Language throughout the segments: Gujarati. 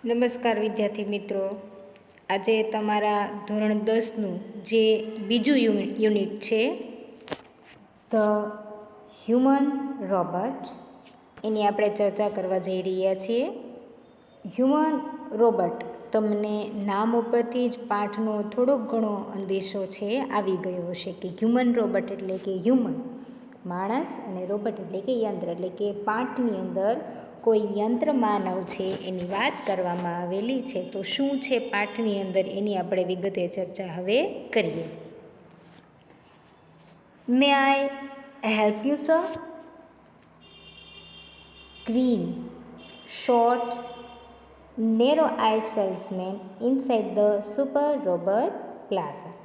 નમસ્કાર વિદ્યાર્થી મિત્રો, આજે તમારા ધોરણ 10નું જે બીજું યુનિટ છે ધ હ્યુમન રોબોટ, એની આપણે ચર્ચા કરવા જઈ રહ્યા છીએ. હ્યુમન રોબોટ તમને નામ ઉપરથી જ પાઠનો થોડોક ઘણો અંદેશો છે આવી ગયો હશે કે હ્યુમન રોબોટ એટલે કે હ્યુમન માણસ અને રોબોટ એટલે કે યંત્ર, એટલે કે પાઠની અંદર કોઈ યંત્ર માનવ છે એની વાત કરવામાં આવેલી છે. તો શું છે પાઠની અંદર એની આપણે વિગતે ચર્ચા હવે કરીએ. May I help you sir? Green short narrow eye salesman inside the super robot plaza.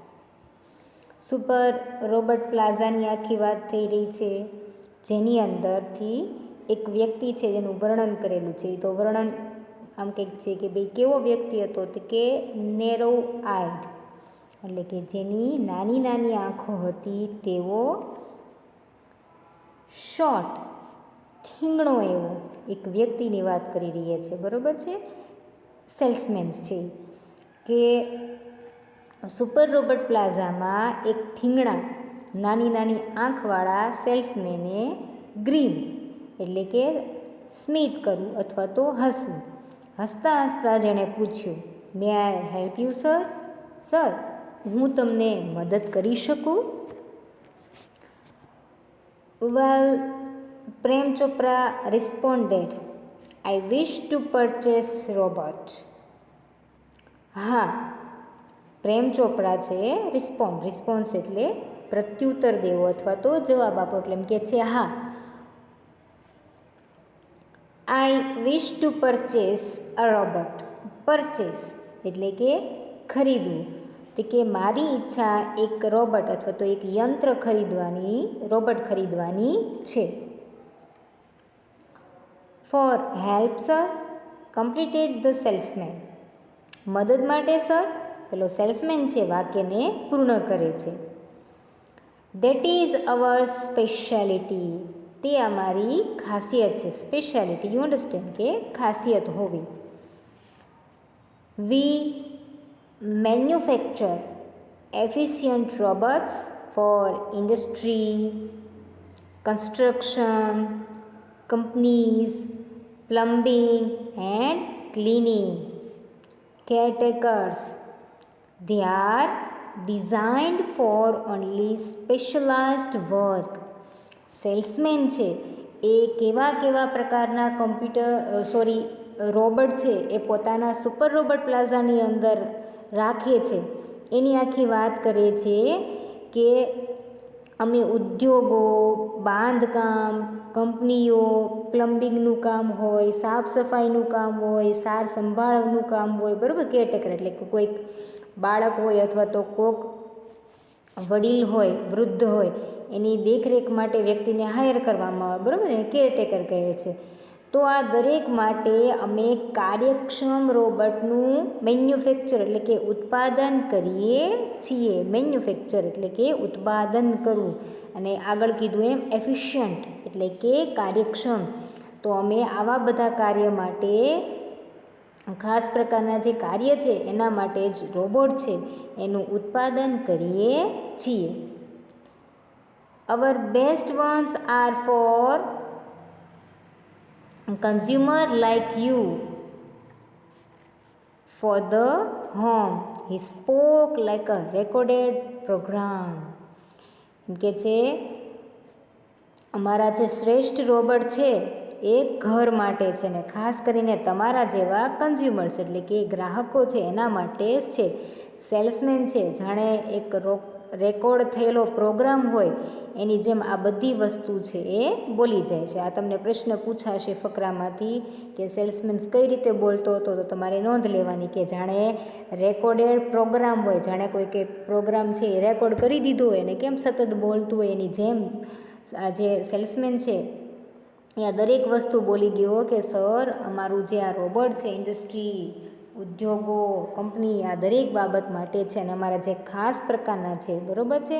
Super robot પ્લાઝાની આખી વાત થઈ રહી છે, જેની અંદરથી એક વ્યક્તિ છે જેનું વર્ણન કરેલું છે. તો વર્ણન આમ કંઈક છે કે ભાઈ કેવો વ્યક્તિ હતો, તો કે નેરો આઈડ, એટલે કે જેની નાની નાની આંખો હતી તેવો શોર્ટ થીંગણો એવો એક વ્યક્તિની વાત કરી રહ્યા છે. બરાબર છે. સેલ્સમેન્સ છે કે સુપર રોબોટ પ્લાઝામાં એક થીંગણા નાની નાની આંખવાળા સેલ્સમેને ગ્રીન એટલે કે સ્મિત કરવું અથવા તો હસવું. હસતા હસતા જેણે પૂછ્યું, may I help you sir? Sir, હું તમને મદદ કરી શકું? Well, Prem Chopra responded, I wish to purchase robot. હા, પ્રેમ ચોપરા છે રિસ્પોન્સ એટલે પ્રત્યુત્તર દેવો અથવા તો જવાબ આપો, એટલે એમ કે છે હા, I wish to purchase a robot. Purchase એટલે કે ખરીદવું, તો કે મારી ઈચ્છા એક રોબોટ અથવા તો એક યંત્ર ખરીદવાની, રોબોટ ખરીદવાની છે. For help sir, completed the salesman. મદદ માટે સર, પેલો સેલ્સમેન છે વાક્યને પૂર્ણ કરે છે. દેટ ઇઝ અવર સ્પેશિયાલિટી, તે અમારી ખાસિયત છે. સ્પેશિયાલિટી યુ અન્ડરસ્ટેન્ડ કે ખાસિયત હોવી. We manufacture efficient robots for industry, construction, companies, plumbing and cleaning, caretakers. They are designed for only specialized work. Salesman છે એ કેવા કેવા પ્રકારના રોબોટ છે એ પોતાના સુપર રોબોટ પ્લાઝાની અંદર રાખે છે. એની આખી વાત કરે છે કે અમે ઉદ્યોગો, બાંધકામ, કંપનીઓ, પ્લમ્બિંગનું કામ હોય, સાફ સફાઈનું કામ હોય, સાર સંભાળનું કામ હોય, બરાબર. કેરટેકર એટલે કે કોઈક બાળક હોય અથવા તો કોઈક વડીલ હોય, વૃદ્ધ હોય, એની દેખરેખ માટે વ્યક્તિને હાયર કરવામાં આવે, બરાબર, એને કેરટેકર કહે છે. તો આ દરેક માટે અમે કાર્યક્ષમ રોબોટનું મેન્યુફેક્ચર એટલે કે ઉત્પાદન કરીએ છીએ. મેન્યુફેક્ચર એટલે કે ઉત્પાદન કરવું, અને આગળ કીધું એમ એફિશિયન્ટ એટલે કે કાર્યક્ષમ. તો અમે આવા બધા કાર્ય માટે, ખાસ પ્રકારના જે કાર્ય છે એના માટે જ રોબોટ છે એનું ઉત્પાદન કરીએ છીએ. Our best ones are for consumer like you for the home. He spoke like a recorded program. એમ કે છે અમારા જે શ્રેષ્ઠ રોબોટ છે એ ઘર માટે છે ને ખાસ કરીને તમારા જેવા કન્ઝ્યુમર્સ એટલે કે ગ્રાહકો છે એના માટે જ છે. સેલ્સમેન છે જાણે એક રેકોર્ડ થયેલો પ્રોગ્રામ હોય એની જેમ આ બધી વસ્તુ છે એ બોલી જાય છે. આ તમને પ્રશ્ન પૂછાશે ફકરામાંથી કે સેલ્સમેન કઈ રીતે બોલતો હતો, તો તમારે નોંધ લેવાની કે જાણે રેકોર્ડેડ પ્રોગ્રામ હોય, જાણે કોઈ કે પ્રોગ્રામ છે એ રેકોર્ડ કરી દીધો હોય અને કેમ સતત બોલતું હોય એની જેમ આ જે સેલ્સમેન છે એ આ દરેક વસ્તુ બોલી ગયો કે સર, અમારું જે આ રોબોટ છે ઇન્ડસ્ટ્રી, ઉદ્યોગો, કંપની, આ દરેક બાબત માટે છે અને અમારા જે ખાસ પ્રકારના છે, બરાબર છે,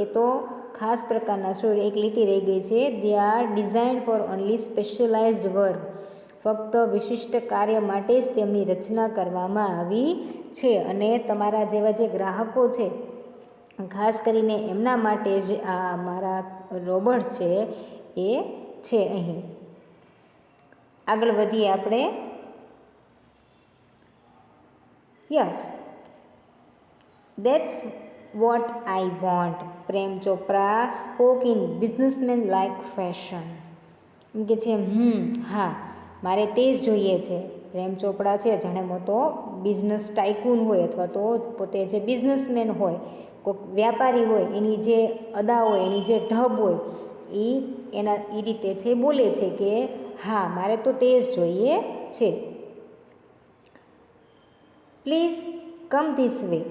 એ તો ખાસ પ્રકારના એક લીટી રહી ગઈ છે. They are designed for only specialized work. ફક્ત વિશિષ્ટ કાર્ય માટે જ તેમની રચના કરવામાં આવી છે અને તમારા જેવા જે ગ્રાહકો છે ખાસ કરીને એમના માટે જ આ મારા રોબોટ્સ છે એ છે. અહીં આગળ વધીએ આપણે. Yes, that's what I want. Prem Chopra spoke in businessman like fashion. એમ કે છે હા, મારે તે જ જોઈએ છે. પ્રેમ ચોપડા છે જાણે મોટો બિઝનેસ ટાઇકૂન હોય અથવા તો પોતે જે બિઝનેસમેન હોય, કોઈક વ્યાપારી હોય, એની જે અદા હોય, એની જે ઢબ હોય, એ રીતે છે બોલે છે કે હા, મારે તો તે જ જોઈએ છે. Please come this way.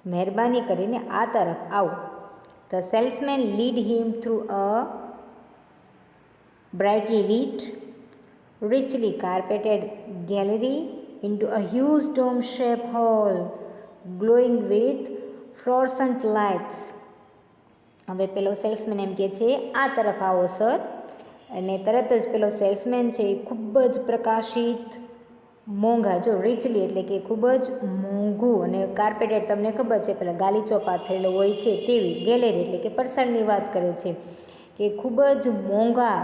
મહેરબાની કરીને આ તરફ આવો. The salesman lead him through a brightly lit, richly carpeted gallery into a huge dome-shaped hall glowing with fluorescent lights. હવે પેલો સેલ્સમેન એમ કહે છે આ તરફ આવો સર, અને તરત જ પેલો સેલ્સમેન છે એ ખૂબ જ પ્રકાશિત મોંઘા, જો રિચલી એટલે કે ખૂબ જ મોંઘું, અને કાર્પેટેડ તમને ખબર છે પેલા ગાલીચો પાથરેલો હોય છે તેવી, ગેલેરી એટલે કે પરસાળની વાત કરે છે કે ખૂબ જ મોંઘા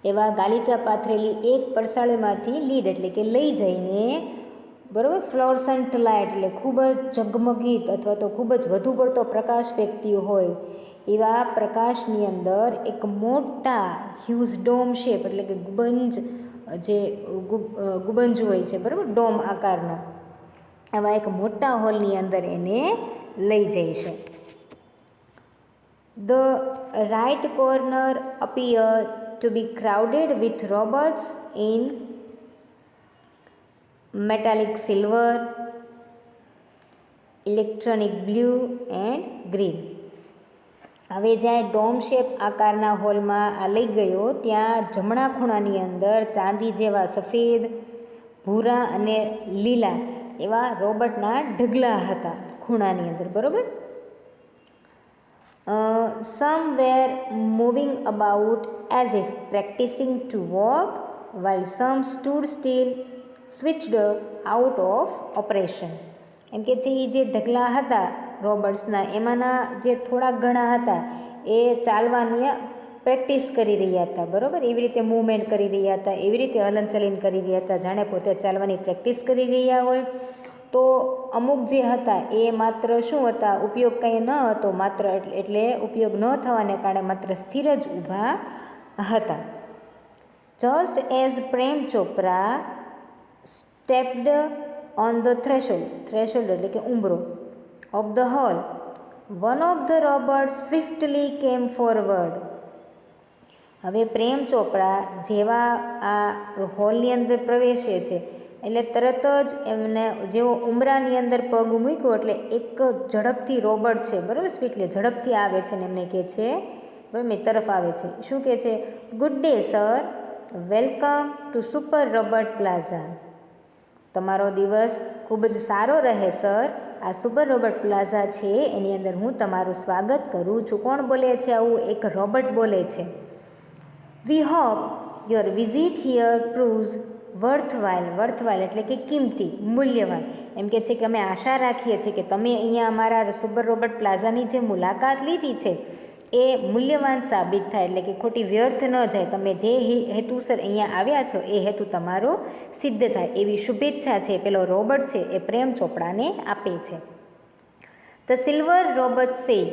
એવા ગાલીચા પાથરેલી એક પરસાળીમાંથી લીડ એટલે કે લઈ જઈને, બરાબર, ફ્લોરસન્ટ લાઇટ એટલે ખૂબ જ ઝગમગીત અથવા તો ખૂબ જ વધુ પડતો પ્રકાશ ફેંકતી હોય એવા પ્રકાશની અંદર એક મોટા હ્યુઝ ડોમ શેપ એટલે કે ગુંબજ, જે ગુંબજ હોય છે, બરાબર, ડોમ આકારનો, એવા એક મોટા હોલની અંદર એને લઈ જાય છે. The right corner appear to be crowded with robots in metallic silver, electronic blue and green. હવે જ્યાં ડોમ શેપ આકારના હોલમાં આ લઈ ગયો ત્યાં જમણા ખૂણાની અંદર ચાંદી જેવા સફેદ, ભૂરા અને લીલા એવા રોબોટના ઢગલા હતા ખૂણાની અંદર, બરાબર. Some were moving about as if practicing to walk, while some stood still, switched out of operation. એમ કે છે એ જે ઢગલા હતા રોબોટ્સના, એમાંના જે થોડા ઘણા હતા એ ચાલવાની પ્રેક્ટિસ કરી રહ્યા હતા, બરાબર, એવી રીતે મૂવમેન્ટ કરી રહ્યા હતા, એવી રીતે હલનચલન કરી રહ્યા હતા જાણે પોતે ચાલવાની પ્રેક્ટિસ કરી રહ્યા હોય. તો અમુક જે હતા એ માત્ર શું હતા, ઉપયોગ કંઈ ન હતો, માત્ર એટલે ઉપયોગ ન થવાને કારણે માત્ર સ્થિર જ ઊભા હતા. Just as Prem Chopra stepped on the threshold એટલે કે ઉંબરો of the hall, one of the robot swiftly came forward. હવે પ્રેમ ચોપરા જેવા આ હોલની અંદર પ્રવેશે છે એટલે તરત જ એમને જેવો ઉંબરાની અંદર પગ મૂક્યો એટલે એક ઝડપથી રોબોટ છે, બરાબર, સ્વીટલી ઝડપથી આવે છે ને એમને કહે છે, બરાબર, મેં તરફ આવે છે. શું કહે છે? Good day sir, welcome to super robot plaza. તમારો દિવસ ખૂબ જ સારો રહે સર. આ સુપર રોબોટ પ્લાઝા છે એની અંદર હું તમારું સ્વાગત કરું છું. કોણ બોલે છે આવું? એક રોબોટ બોલે છે. We hope your visit here proves worthwhile એટલે કે કિંમતી, મૂલ્યવાન. એમ કે છે કે અમે આશા રાખીએ છીએ કે તમે અહીંયા અમારા સુપર રોબોટ પ્લાઝાની જે મુલાકાત લીધી છે એ મૂલ્યવાન સાબિત થાય, એટલે કે ખોટી વ્યર્થ ન જાય. તમે જે હેતુસર અહીંયા આવ્યા છો એ હેતુ તમારો સિદ્ધ થાય એવી શુભેચ્છા છે પેલો રોબોટ છે એ પ્રેમ ચોપડાને આપે છે. The silver robot sad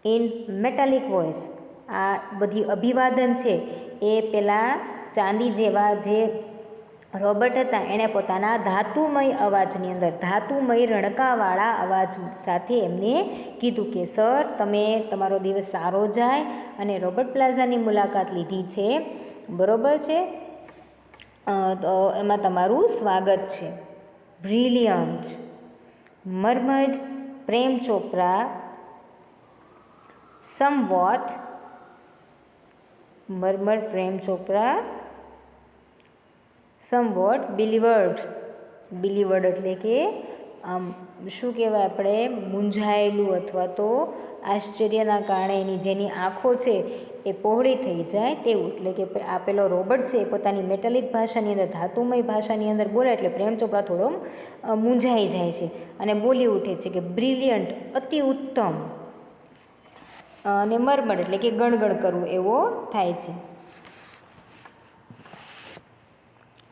in metallic voice. આ બધી અભિવાદન છે એ પેલા ચાંદી જેવા જે રોબોટ હતા એણે પોતાના ધાતુમય અવાજની અંદર, ધાતુમય રણકાવાળા અવાજ સાથે એમને કીધું કે સર, તમે તમારો દિવસ સારો જાય અને રોબોટ પ્લાઝાની મુલાકાત લીધી છે, બરોબર છે, તો એમાં તમારું સ્વાગત છે. Brilliant મર્મર્ડ Prem Chopra somewhat. મર્મર્ડ Prem Chopra somewhat બિલીવર્ડ એટલે કે આમ શું કહેવાય આપણે, મૂંઝાયેલું અથવા તો આશ્ચર્યના કારણે એની જેની આંખો છે એ પહોળી થઈ જાય તેવું. એટલે કે આ પેલો રોબોટ છે એ પોતાની મેટાલિક ભાષાની અંદર, ધાતુમય ભાષાની અંદર બોલે એટલે પ્રેમ ચોપડા થોડો મૂંઝાઈ જાય છે અને બોલી ઉઠે છે કે બ્રિલિયન્ટ, અતિ ઉત્તમ, અને મરમર એટલે કે ગણગણ કરવું એવો થાય છે.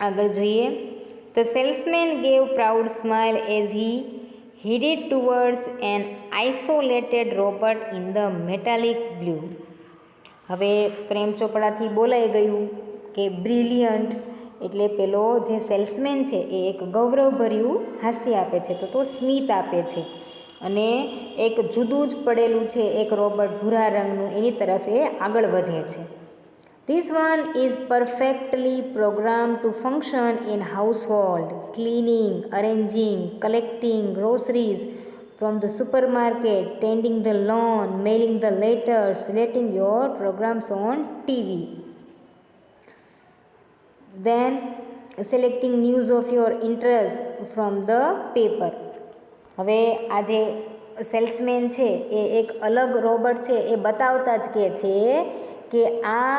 આગળ જોઈએ. The salesman gave proud smile as he headed towards an isolated robot in the metallic blue. હવે પ્રેમ ચોપડાથી બોલાઈ ગયું કે બ્રિલિયન્ટ એટલે પેલો જે સેલ્સમેન છે એ એક ગૌરવભર્યું હાસ્ય આપે છે, તો સ્મિત આપે છે અને એક જુદું જ પડેલું છે એક રોબોટ ભૂરા રંગનું એની તરફ એ આગળ વધે છે. This one is perfectly programmed to function in household, cleaning, arranging, collecting groceries from the supermarket, tending the lawn, mailing the letters, letting your programs on TV. Then selecting news of your interest from the paper. હવે આ જે સેલ્સમેન છે એ એક અલગ રોબોટ છે એ બતાવતા જ કહે છે કે આ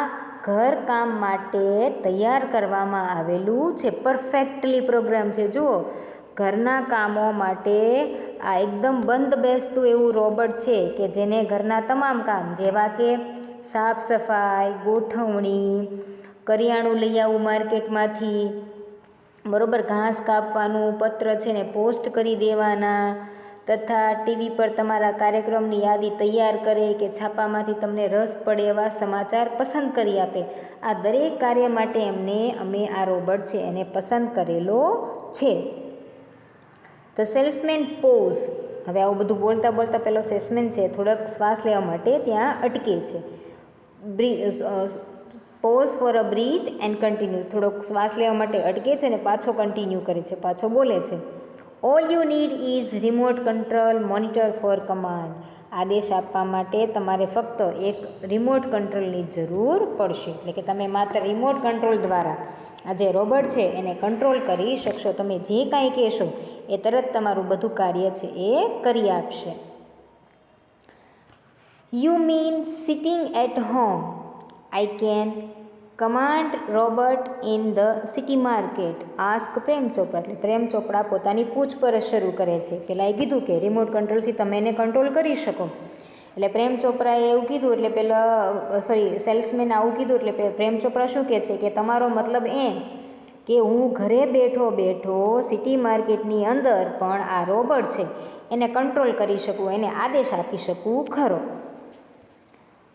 ઘર કામ માટે તૈયાર કરવામાં આવેલું છે, પરફેક્ટલી પ્રોગ્રામ છે. જુઓ, ઘરના કામો માટે આ એકદમ બંધ બેસતું એવું રોબોટ છે કે જેને ઘરના તમામ કામ જેવા કે સાફ સફાઈ, ગોઠવણી, કરિયાણું લઈ આવવું માર્કેટમાંથી, બરાબર, ઘાસ કાપવાનું, પત્ર છે ને પોસ્ટ કરી દેવાના, તથા ટીવી પર તમારા કાર્યક્રમની યાદી તૈયાર કરે કે છાપામાંથી તમને રસ પડે એવા સમાચાર પસંદ કરી આપે. આ દરેક કાર્ય માટે અમે આ રોબોટ છે એને પસંદ કરેલો છે. The salesman pause. હવે આવું બધું બોલતા બોલતા પેલો સેલ્સમેન છે થોડોક શ્વાસ લેવા માટે ત્યાં અટકે છે. Pause for a breath and continue. થોડોક શ્વાસ લેવા માટે અટકે છે અને પાછો કન્ટિન્યુ કરે છે, પાછો બોલે છે. All you need is remote control monitor for command. આદેશ આપવા માટે તમારે ફક્ત એક રિમોટ કંટ્રોલની જરૂર પડશે. એટલે કે તમે માત્ર રિમોટ કંટ્રોલ દ્વારા આ જે રોબોટ છે એને કંટ્રોલ કરી શકશો. તમે જે કાંઈ કહેશો એ તરત તમારું બધું કાર્ય છે એ કરી આપશે. You mean sitting at home? I can command robot in the city market. Ask પ્રેમ ચોપડા. એટલે પ્રેમ ચોપડા પોતાની પૂછપરછ શરૂ કરે છે. પહેલાં એ કીધું કે રિમોટ કંટ્રોલથી તમે એને કંટ્રોલ કરી શકો. એટલે પ્રેમ ચોપડાએ એવું કીધું એટલે સેલ્સમેન આવું કીધું એટલે પ્રેમ ચોપડા શું કહે છે કે તમારો મતલબ એમ કે હું ઘરે બેઠો બેઠો સિટી માર્કેટની અંદર પણ આ રોબોટ છે એને કંટ્રોલ કરી શકું, એને આદેશ આપી શકું ખરો.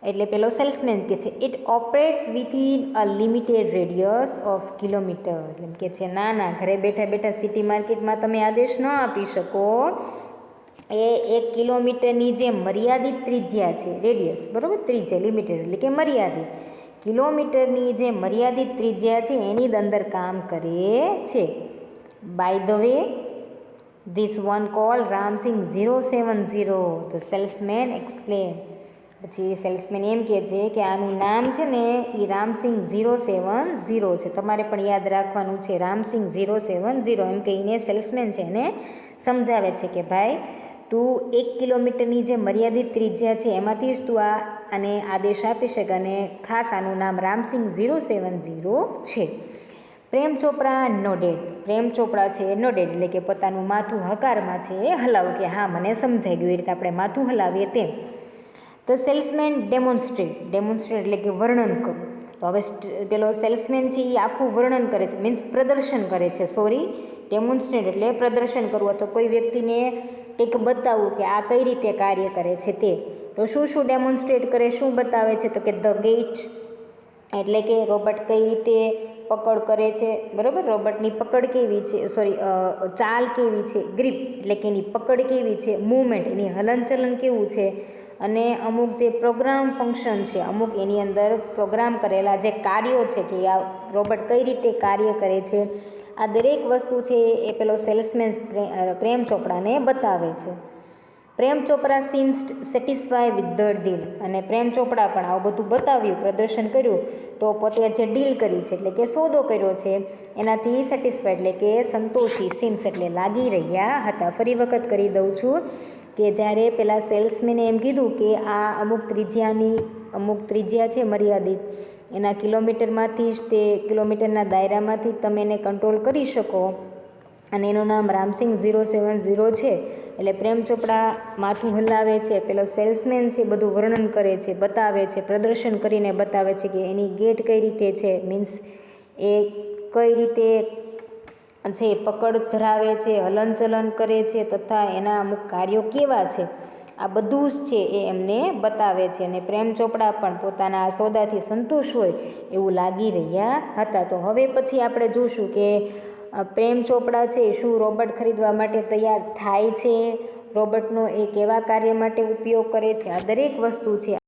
એટલે પેલો સેલ્સમેન કહે છે it operates within a limited radius of kilometre. એટલે એમ કે છે ના, ઘરે બેઠા બેઠા સિટી માર્કેટમાં તમે આદેશ ન આપી શકો. એ 1 કિલોમીટરની જે મર્યાદિત ત્રિજ્યા છે, રેડિયસ, બરાબર, ત્રિજ્યા લિમિટેડ એટલે કે મર્યાદિત, કિલોમીટરની જે મર્યાદિત ત્રિજ્યા છે એની જ અંદર કામ કરે છે. By the way this one call Ramsingh 070. The salesman explain. પછી સેલ્સમેન એમ કહે છે કે આનું નામ છે ને એ રામસિંગ 070 છે. તમારે પણ યાદ રાખવાનું છે, રામસિંગ 070. એમ કહીને સેલ્સમેન છે એને સમજાવે છે કે ભાઈ તું 1 કિલોમીટરની જે મર્યાદિત ત્રિજ્યા છે એમાંથી જ તું આને આદેશ આપી શકે અને ખાસ આનું નામ રામસિંગ 070 છે. પ્રેમ ચોપડા નોડેડ. પ્રેમ ચોપડા છે નોડેડ એટલે કે પોતાનું માથું હકારમાં છે એ હલાવું કે હા મને સમજાઈ ગયું. એ રીતે આપણે માથું હલાવીએ તેમ. ધ સેલ્સમેન ડેમોન્સ્ટ્રેટ એટલે કે વર્ણન કરવું. તો હવે પેલો સેલ્સમેન છે એ આખું વર્ણન કરે છે, મીન્સ પ્રદર્શન કરે છે. ડેમોન્સ્ટ્રેટ એટલે પ્રદર્શન કરવું અથવા કોઈ વ્યક્તિને કંઈક બતાવવું કે આ કઈ રીતે કાર્ય કરે છે તે. તો શું ડેમોન્સ્ટ્રેટ કરે, શું બતાવે છે? તો કે ધ ગેટ એટલે કે રોબોટ કઈ રીતે પકડ કરે છે, બરાબર, રોબોટની પકડ કેવી છે, ચાલ કેવી છે, ગ્રીપ એટલે કે એની પકડ કેવી છે, મૂવમેન્ટ એની હલનચલન કેવું છે, અને અમુક જે પ્રોગ્રામ ફંક્શન છે, અમુક એની અંદર પ્રોગ્રામ કરેલા જે કાર્યો છે કે આ રોબોટ કઈ રીતે કાર્ય કરે છે, આ દરેક વસ્તુ છે એ પેલો સેલ્સમેન પ્રેમ ચોપડાને બતાવે છે. પ્રેમ ચોપડા seems satisfy with the deal. અને પ્રેમ ચોપડા પણ આવું બધું બતાવ્યું, પ્રદર્શન કર્યું, તો પોતે જે ડીલ કરી છે એટલે કે સોદો કર્યો છે એનાથી સેટિસ્ફાઈડ એટલે કે સંતોષી, સીમ્સ એટલે લાગી રહ્યા હતા. ફરી વખત કરી દઉં છું કે જ્યારે પેલા સેલ્સમેને એમ કીધું કે આ અમુક ત્રિજ્યાની અમુક ત્રિજ્યા છે મર્યાદિત, એના કિલોમીટરમાંથી જ તે કિલોમીટરના દાયરામાંથી તમે એને કંટ્રોલ કરી શકો. અને એનું નામ રામસિંગ 070 છે. એટલે પ્રેમ ચોપડા માથું હલાવે છે, પેલો સેલ્સમેન છે બધું વર્ણન કરે છે, બતાવે છે, પ્રદર્શન કરીને બતાવે છે કે એની ગેટ કઈ રીતે છે, મીન્સ એ કઈ રીતે છે પકડ ધરાવે છે, હલનચલન કરે છે, તથા એના અમુક કાર્યો કેવા છે, આ બધું જ છે એ એમને બતાવે છે. અને પ્રેમ ચોપડા પણ પોતાના આ સોદાથી સંતુષ્ટ હોય એવું લાગી રહ્યા હતા. તો હવે પછી આપણે જોશું કે પ્રેમ ચોપડા છે શું રોબોટ ખરીદવા માટે તૈયાર થાય છે, રોબોટનો એ કેવા કાર્ય માટે ઉપયોગ કરે છે, આ દરેક વસ્તુ છે